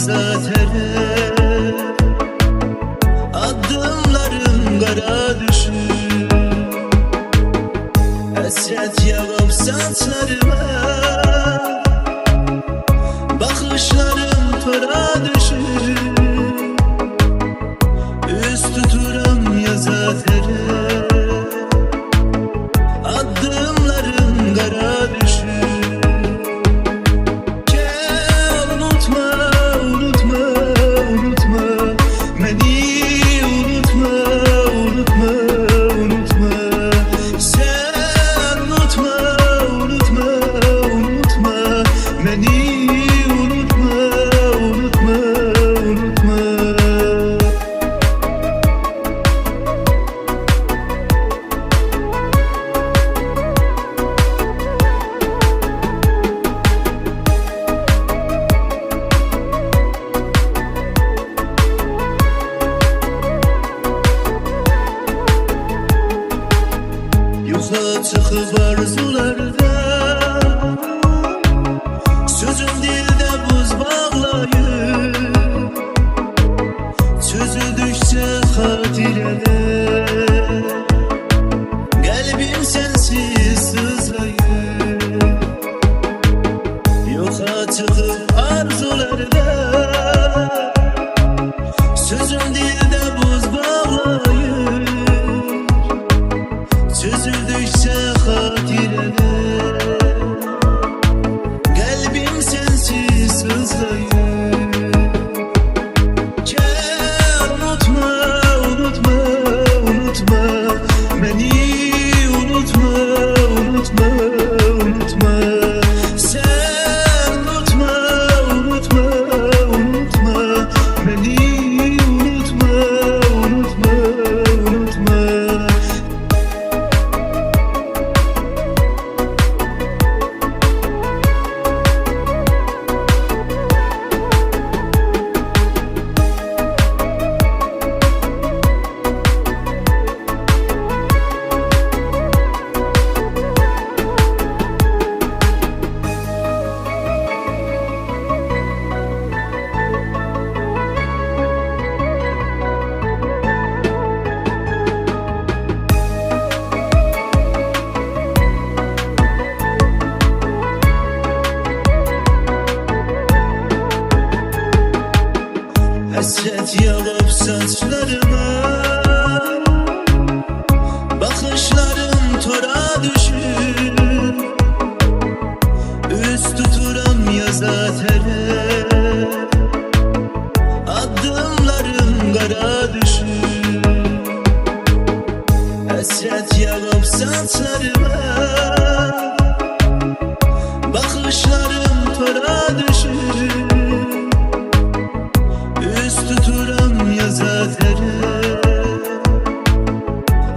zatere. Adımlarım kara düşür, hasret yağıp saçlarıma. Bakışlarım tora düşür, üst tuturam ya zatere. Adımlarım kara düşür. Yoxa çıxıb arzularda, sözüm dildə buz bağlayır. Çözüldükcə xatirələr, qəlbim sənsiz sızlayır. Yoxa çıxıb arzularda, sözüm dildə buz bağlayır. Çözüldükçe hatireler, kalbim sensiz sızlayır. Gel unutma, unutma, unutma, beni unutma, unutma, unutma. Sen unutma, unutma, unutma, beni unutma, unutma, unutma. Hasret yağıp saçlarıma, bakışlarım tora düşür. Üst tuturam ya zatere, adımlarım kara düşür. Hasret yağıp saçlarıma, bakışlarım tora düşür. Tuturam ya zatere,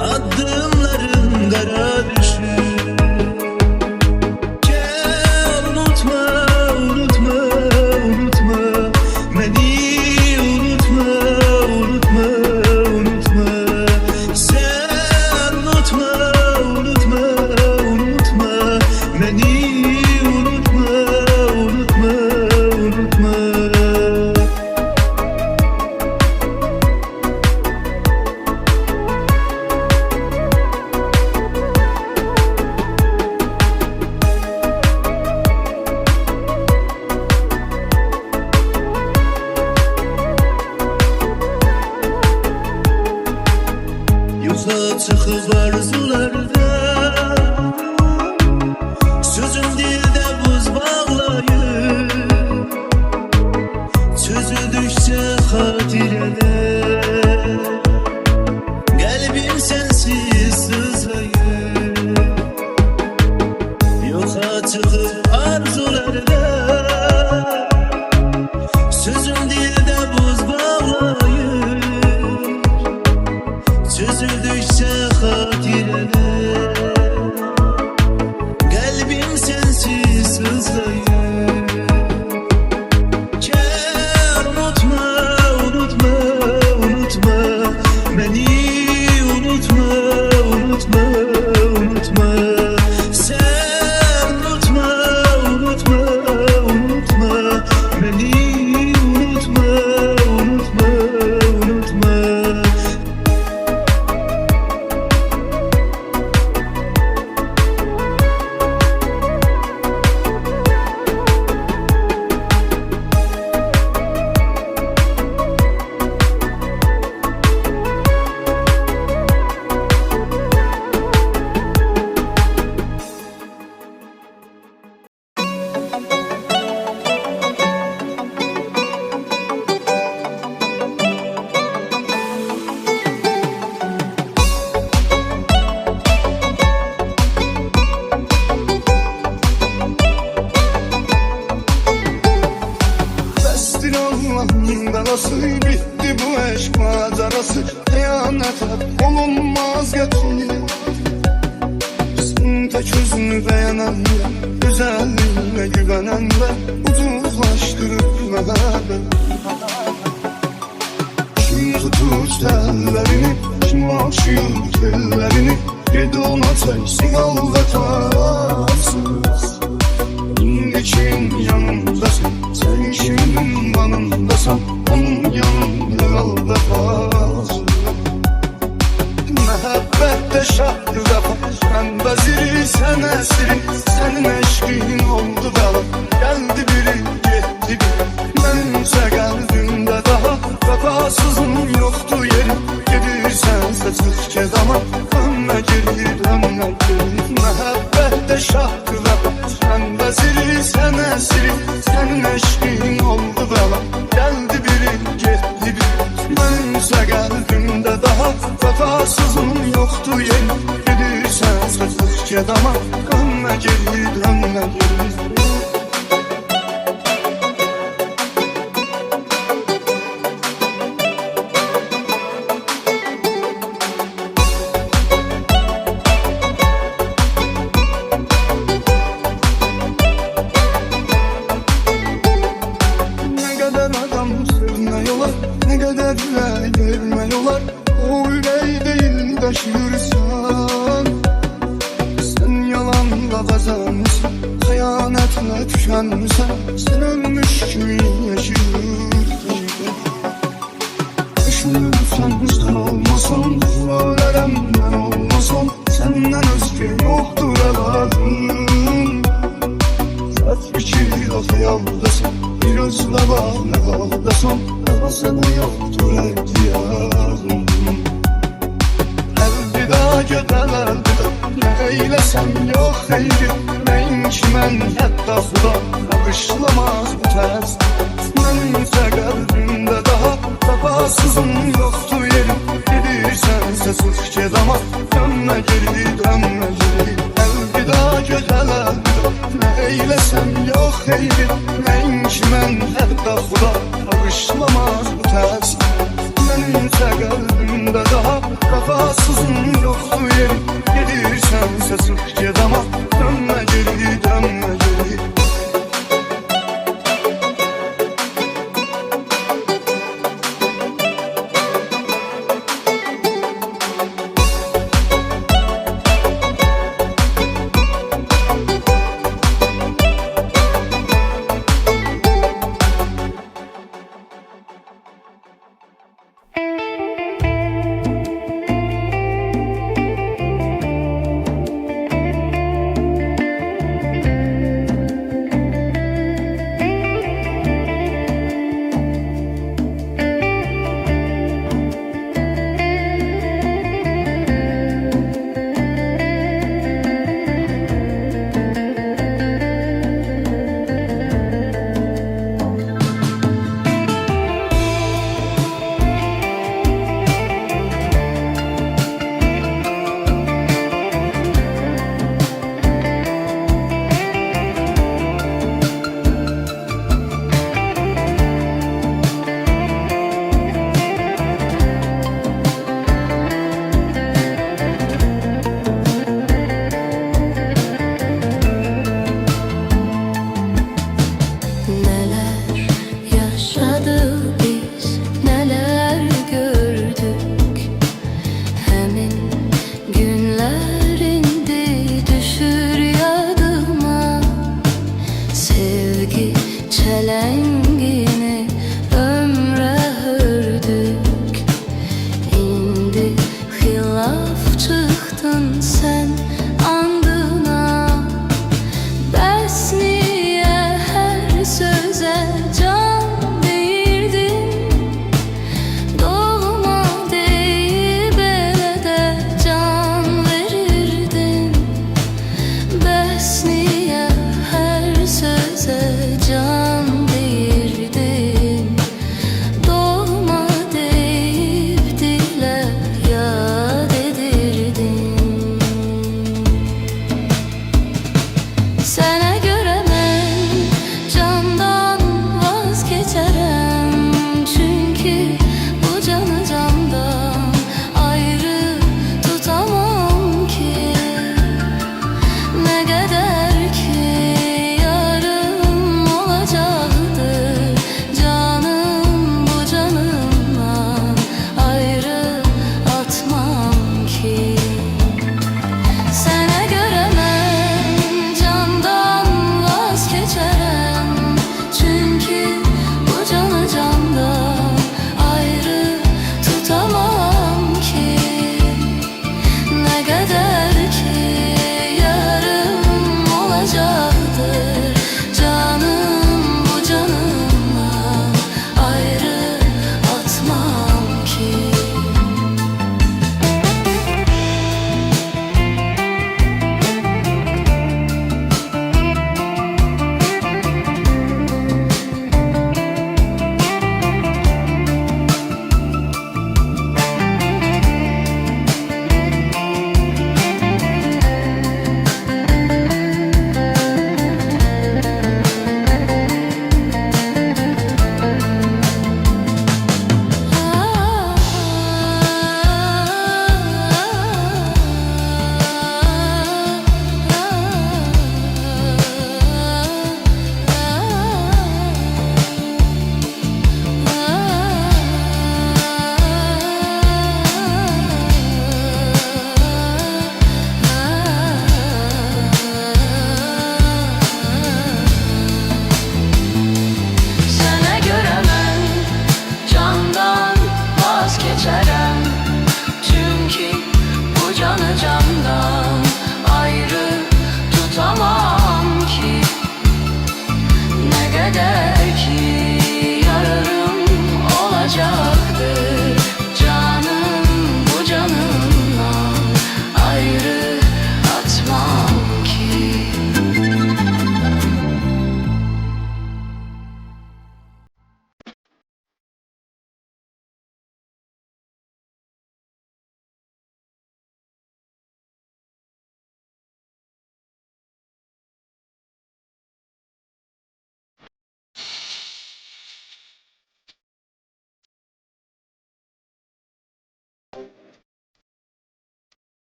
adımlarım kara düşür. Gel unutma, unutma, unutma, beni unutma, unutma, unutma. Sen unutma, unutma, unutma, beni unutma, unutma, unutma. Yoxa çıxıb arzularda, sözüm dildə buz bağlayır. Çözüldükcə xatirələr, qəlbim sənsiz sızlayır. Yoxa çıxıb arzularda, sözüm dildə buz bağlayır. Çözüldükçe hatire yalan belası, bitti bu eşk macerası. Kıyanete olunmaz getir. Sen tek özünü beğenenle, güzelliğine güvenenle ucuzlaştırır mehabbet. Kim tutuş tellerini, kim okşuyor tellerini, yedi ona sensin al vefasız. Şimdi kim yanındasın, sen kimin yanındasan, onun yanında kal vefasız. Mehabbette şahtır vefa, ben veziri sen esiri, senin eşkin oldu bela. Geldi biri gitti biri, benimse kalbimde daha vefasızın yoktu yeri. Gidirsense sık kedama, dönme geri dönme geri. Mehabbette şahtır vefa, ben veziri sen esiri, senin eşkin oldu bela. Geldi biri gitti biri, benimse kalbimde daha vefasızın yoktu yeri. Gidirsense sık kedama, dönme geri dönme geri. Ne kadar gelme yolar, o yüreği değil taşırsan. Sen yalanla kazanmışsın, hıyanetle tükenmişsen. Sen ölmüş gibi yaşıyorsun. Düşünürsen sen olmasan, duvarlarım ben olmasam, senden özge yoktur evladım. Saç biçir lafı yaldasın, bir özle bağlı kaldasın. Sana yoktur ihtiyacım. Elvida göden elvida, ne eylesem yok eydir. Neyin ki mən hətta xuda bağışlamaz bu tərs. Mənimsə qəlbimdə daha vefasızın yoktu yeri. Gidirsense sık kedama, dönme geri dönme geri. Elvida göden elvida, ne eylesem yok eydir. Neyin ki mən hətta xuda bağışlamaz bu tərs. Mənimsə qəlbimdə daha vefasızın yoktu yeri. Gidirsense sık kedama, dönme geri dönme geri. Can değil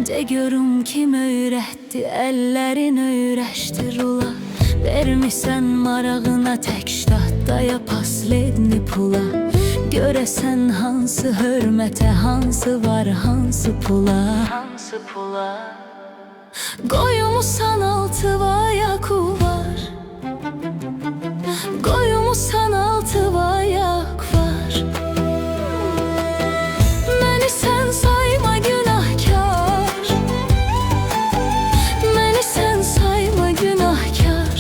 De görüm kim öğretti, ellerin öğreştir ula. Vermişsən marağına tək ştatda yapasledni pula. Görəsən hansı hörmətə, hansı var, hansı pula. Hansı pula. Qoyumusan altı vayak var. Qoyumusan altı vayak var. Məni sən sayma günahkar. Məni sən sayma günahkar.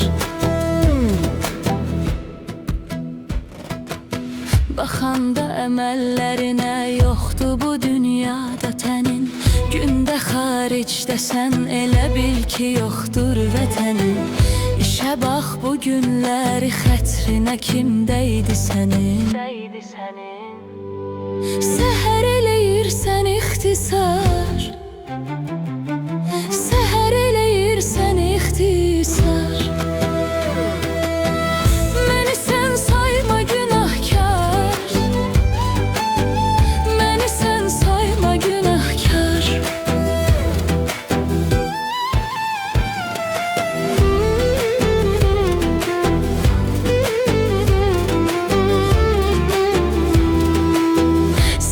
Baxanda əməllərinə yoxdur bu dünyada tənin. Gündə xaricdəsən elə bil ki yoxdur vətənin. İşə bax bu günləri xətrinə kim dəydi sənin? Dəydi sənin. Səhər eləyirsən ixtisar. Səhər eləyirsən ixtisar. Məni sən sayma günahkar. Məni sən sayma günahkar.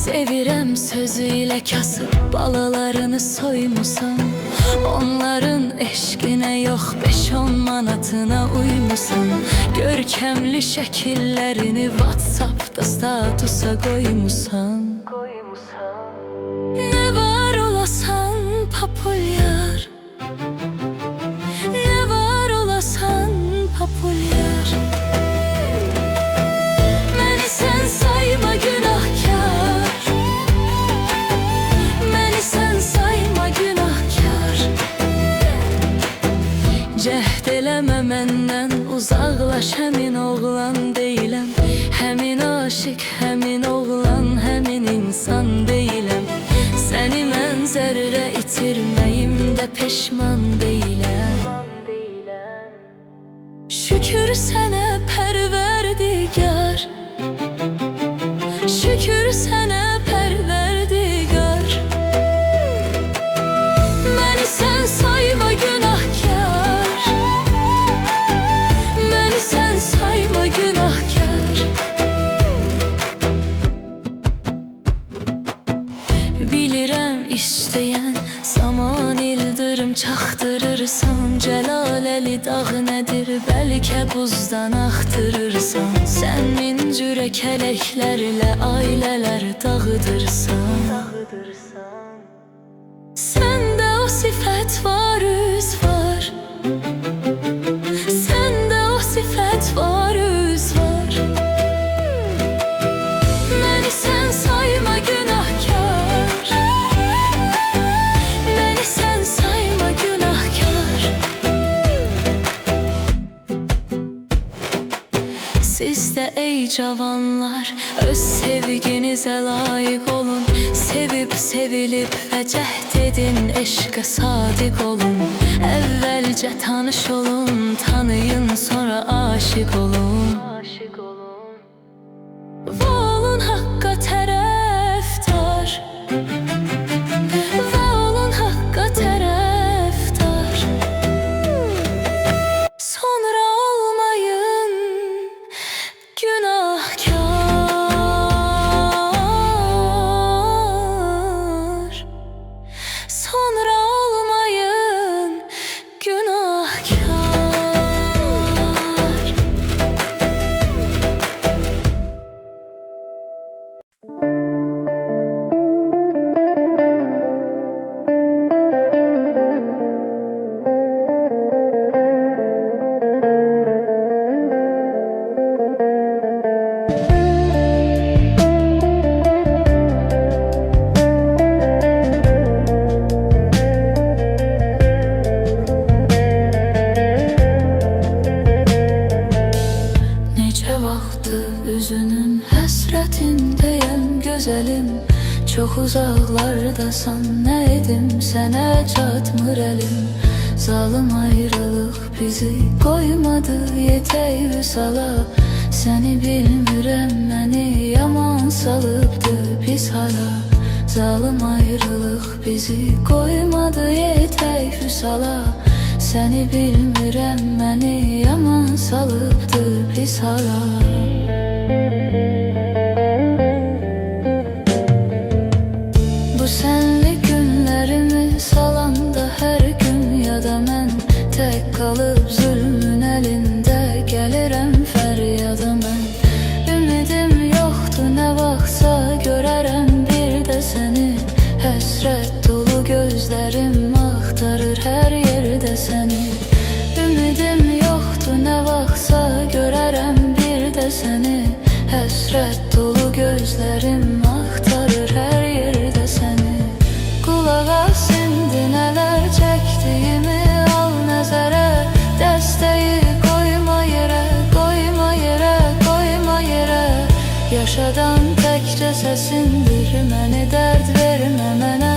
Sevirəm sözü ilə kasıb balalarını soymusan. Onların eşqinə yox 5-10 manatına uymusan. Görkəmli şəkillərini WhatsApp'da statusa qoymusan. Nə var olasan populyar. Nə var olasan populyar. Məni sən sayma günahkar. Məni sən sayma günahkar. Cəhd eləmə məndən uzaqlaş, həmin oğlan deyiləm. Həmin aşiq, həmin oğlan, həmin insan deyiləm. Səni mən zərrə itirməyimdə peşman deyiləm. Şükür sənə pərverdigar. Şükür sənə pərverdigar. Məni sən sayma günahkar. Məni sən sayma günahkar. Bilirəm istəyən zaman ildırım çaxdırırsan. Cəlalə Deli dağ nədir, bəlkə buzdan axtırırsan. Sən min cürə kələklərlə ailələr dağıdırsan. Səndə o sifət var, üz var. Səndə o sifət var, üz var. Məni sən sayma günahkar. Məni sən sayma günahkar. Siz də ey cavanlar, öz sevginizə layiq olun. Sevib, sevilib və cəhd edin, eşqə sadiq olun. Əvvəlcə tanış olun, tanıyın, sonra aşiq olun. Və olun haqqa tərəfdar. Və olun haqqa tərəfdar. Sonra olmayın günahkar. Sonra olmayın günahkar. Üzünün həsrətindəyəm gözəlim. Çox uzaqlardasan, nə edim, sənə çatmır əlim. Zalım ayrılıq bizi qoymadı yetək vüsala. Səni bilmirəm, məni yaman salıbdı pis hala. Zalım ayrılıq bizi qoymadı yetək vüsala. Səni bilmirəm, məni yaman salıbdı pis hala. Bu sənli günlərimi salanda hər gün yada mən. Tək qalıb zülmün əlində gəlirəm fəryada mən. Ümidim yoxdur, nə vaxtsa görərəm bir də səni. Həsrət dolu gözlərim axtarır hər yerdə səni. Ümidim yoxdur, nə vaxtsa görərəm bir də səni. Həsrət dolu gözlərim axtarır hər yerdə səni. Qulaq as indi nələr çəkdiyimi al nəzərə. Dəstəyi qoyma yerə, qoyma yerə, qoyma yerə. Yaşadan təkcə səsindir, məni dərd vermə mənə.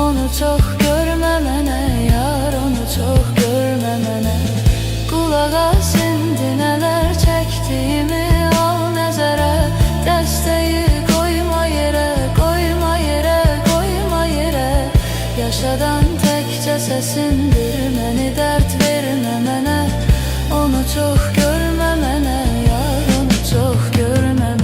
Onu çox görmə mənə, yar, onu çox görmə mənə. Qulaq as indi nələr çəkdiyimi al nəzərə. Dəstəyi qoyma yerə, qoyma yerə, qoyma yerə. Yaşadan təkcə səsindir, məni dərd vermə mənə. Onu çox görmə mənə, yar, onu çox görmə mənə.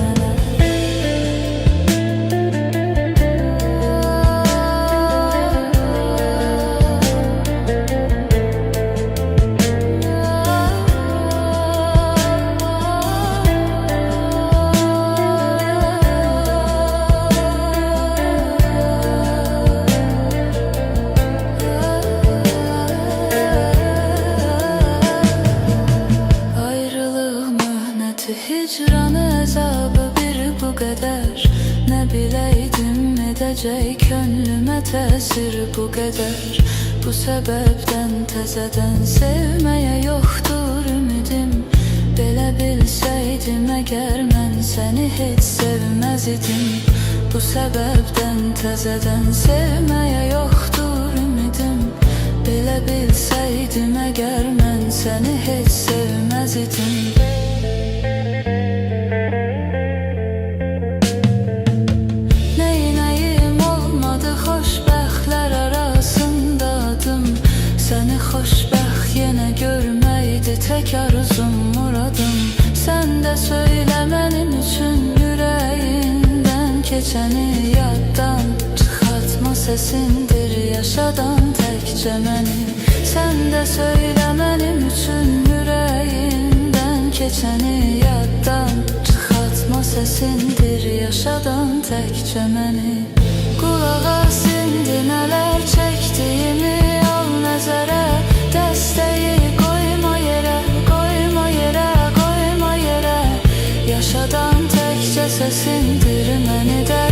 Hicran əzabı bir bu qədər. Nə biləydim edəcək könlümə təsir bu qədər. Bu səbəbdən təzədən sevməyə yoxdur ümidim. Belə bilsəydim əgər mən səni heç sevməz idim. Bu səbəbdən təzədən sevməyə yoxdur ümidim. Belə bilsəydim əgər mən səni heç sevməz idim. Xoşbəxt yenə görməkdi tək arzum, muradım. Sən də söylə mənim üçün ürəyindən keçəni. Yaddan çıxartma səsindir yaşadan təkcə məni. Sən də söylə mənim geçəni yaddan çıxartma səsindir yaşadan təkcə məni. Qulaq as indi nələr çəkdiyimi al nəzərə, dəstəyi qoyma yerə, qoyma yerə, qoyma yerə. Yaşadan təkcə səsindir məni də